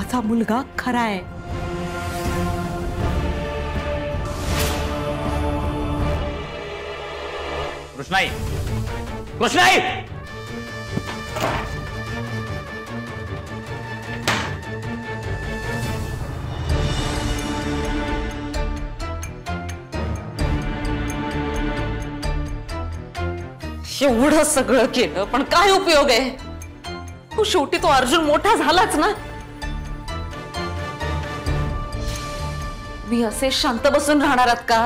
माझा मुलगा खरा आहे। कृष्णाई, कृष्णाई, एवढं सगळं केलं पण काय उपयोग आहे? शेवटी तो अर्जुन मोठा झालाच ना। मी असे शांत बसून राहणार आहात का?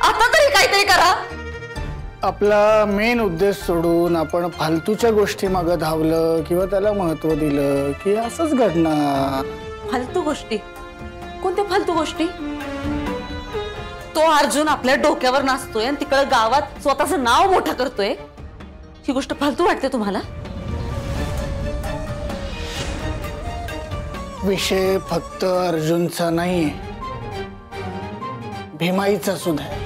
आता तरी काहीतरी करा। आपला मेन उद्देश सोडून आपण फालतूच्या गोष्टी मागे धावलं किंवा त्याला महत्त्व दिलं की असंच घडणार। फालतू गोष्टी? कोणत्या फालतू गोष्टी? तो अर्जुन आपल्या डोक्यावर नाचतोय आणि तिकडे गावात स्वतःचं नाव मोठं करतोय, ही गोष्ट फालतू वाटते तुम्हाला? विषय फक्त अर्जुनचा नाहीये, भीमाईचा सुद्धा आहे।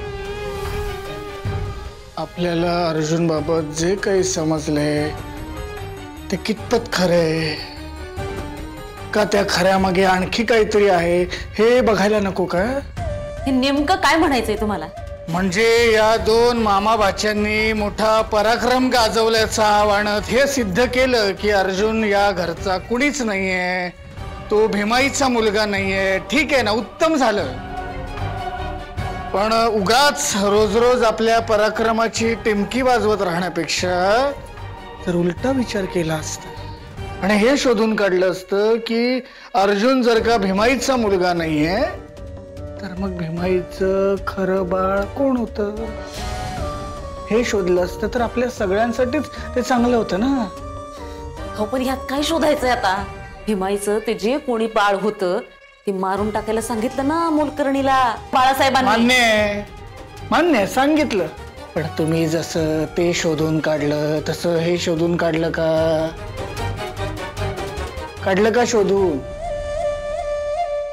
आपल्याला अर्जुन बाबत जे काही समजले ते कितपत खरे का त्या खऱ्यामागे आणखी काहीतरी आहे हे बघायला नको का? हे नेमकं काय म्हणायचंय तुम्हाला? म्हणजे या दोन मामा भाच्यांनी मोठा पराक्रम गाजवल्याचा आव्हानात हे सिद्ध केलं की अर्जुन या घरचा कुणीच नाहीये, तो भीमाईचा मुलगा नाहीये। ठीक आहे ना, उत्तम झालं। पण उगाच रोज रोज आपल्या पराक्रमाची टिमकी वाजवत राहण्यापेक्षा जर उलटा विचार केला असता आणि हे शोधून काढलं असतं की अर्जुन जर का भीमाईचा मुलगा नाहीये तर मग भीमाईचं खरं बाळ कोण होतं हे शोधलं असतं तर आपल्या सगळ्यांसाठीच ते चांगलं होतं ना। हो, पण ह्यात काय शोधायचंय आता? भीमाईचं ते जे कोणी बाळ होतं ते मारून टाकायला सांगितलं ना मोलकर्णीला बाळासाहेबांनी। मान्य सांगितलं, पण तुम्ही जसं ते शोधून काढलं तसं हे शोधून काढलं का? काढलं का शोधून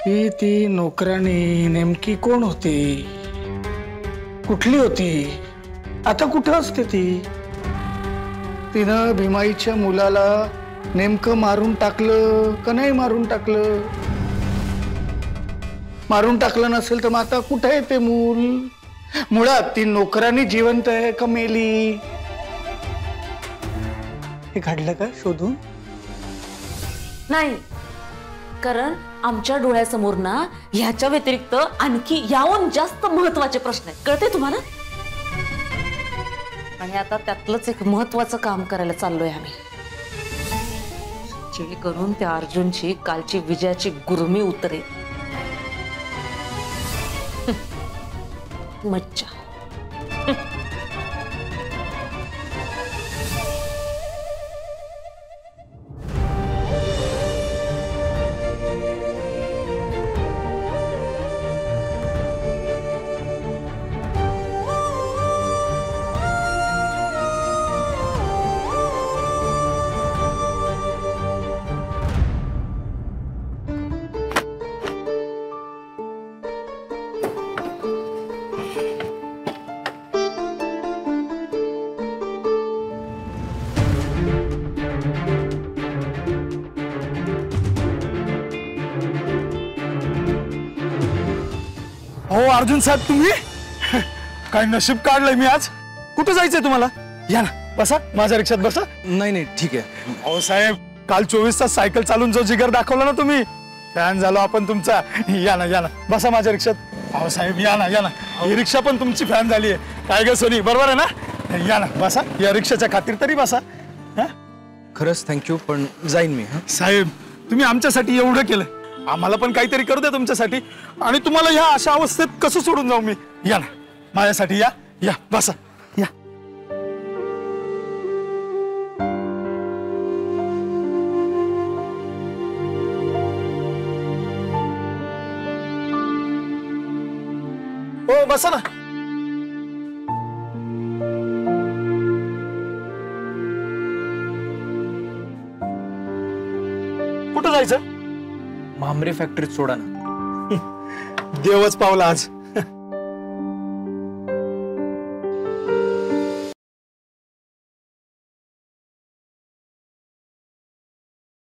की ती नोकराणी नेमकी कोण होती, कुठली होती, आता कुठं असते ती? तिनं भीमाईच्या मुलाला नेमकं मारून टाकलं का नाही मारून टाकलं? मारून टाकलं नसेल तर मग आता कुठे आहे ते मूल? मुळात ती नोकरानी जिवंत आहे का मेली हे घडलं का शोधून? नाही, कारण आमच्या डोळ्यासमोर ना ह्याच्या व्यतिरिक्त आणखी याहून जास्त महत्वाचे प्रश्न आहेत, कळते तुम्हाला? आणि आता त्यातलंच एक महत्वाचं काम करायला चाललोय आम्ही, जेणेकरून त्या अर्जुनची कालची विजयाची गुरमी उतरेल। मज्जा। हो अर्जुन साहेब, तुम्ही काय नशीब काढलंय मी आज। कुठं जायचंय तुम्हाला? या ना, बसा माझ्या रिक्षात बसा। नाही नाही ठीक आहे। अहो साहेब, काल 24 तास सायकल चालून जो जिगर दाखवला ना तुम्ही, फॅन झालो आपण तुमचा। या ना बसा माझ्या रिक्षात। अहो साहेब या ना ही रिक्षा पण तुमची फॅन झाली आहे काय ग सोनी, बरोबर आहे ना? या ना बसा, या रिक्षाच्या खातीर तरी बसा। खरंच थँक्यू, पण जाईन मी। साहेब तुम्ही आमच्यासाठी एवढं केलं, आम्हाला पण काहीतरी करू द्या तुमच्यासाठी। आणि तुम्हाला ह्या अशा अवस्थेत कसं सोडून जाऊ मी? या ना माझ्यासाठी, या बसा या। हो बसा ना। कुठं जायचं? भांबरे फॅक्टरीत सोडा ना। देवच पावला आज।